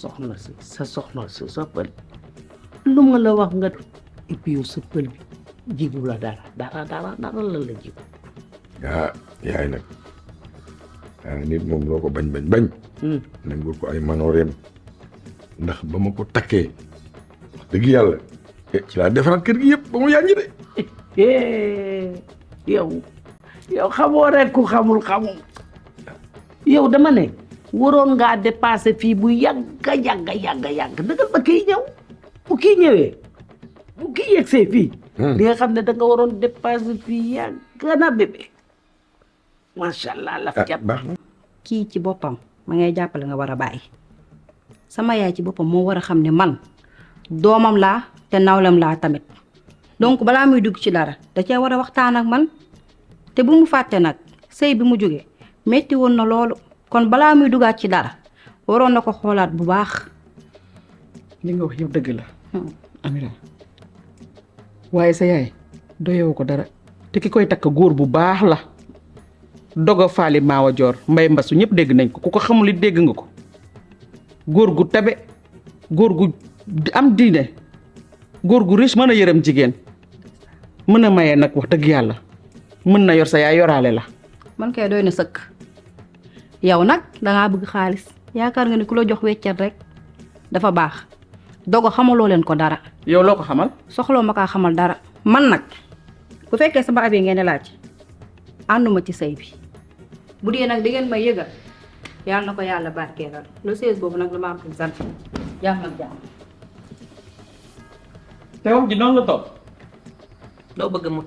soxna si sa pël lu ma la wax nga et puis yow sa pël bi jigu la dara la la jigu. yaay nag nit moom loo ko bañ nangul ko ay manooreem ndax ba ma ko takkee wax dëgg yàlla ci laa defaraat kër gi yëpp ba mu yànji de. yow xamoo rek ku xamul yow dama ne waroon ngaa dépassé fii bu yàgga dëggal ba kii ñëw bu kii ñëwee bu kii yegsee fii di nga xam ne da nga waroon dépassé fii yàgga na bébé macha allah laf cat baax na kii ci boppam ma ngay jàppale nga war a bàyyi sama yaay ci boppam moo war a xam ne man doomam laa te nawlam laa tamit donc balaa muy dugg ci dara da cee war a waxtaan ak man te bu mu fàtte nag sëy bi mu jógee metti woon na loolu kon balaa muy dugaat ci dara waroon na ko xoolaat bu baax. li nga wax yow dëgg la Amira waaye sa yaay doyewu ko dara te ki koy takk góor bu baax la doga faali maawa joor mbay mbasu ñëpp dégg nañ ko ku ko xamul it dégg nga ko góor gu tabe góor gu am diine góor gu riche mën a yërëm jigéen mën a maye nag wax dëgg yàlla mën na yor sa yaay yoraale la. man kay doy na sëkk yow nag dangaa bëgg xaalis yaakaar nga ni ku la jox weccet rek dafa baax dogo xamaloo leen ko dara. yow loo ko xamal. soxloo ma kaa xamal dara man nag bu fekkee sama abi ngeen di laaj ànduma ci sëy bi bu dee nag di ngeen may yëgal yàlla na ko yàlla barkeelal lu sées boobu nag la ma am pour sant jàmm ak jàmm. te wax ji noonu la toog. doo bëgg mu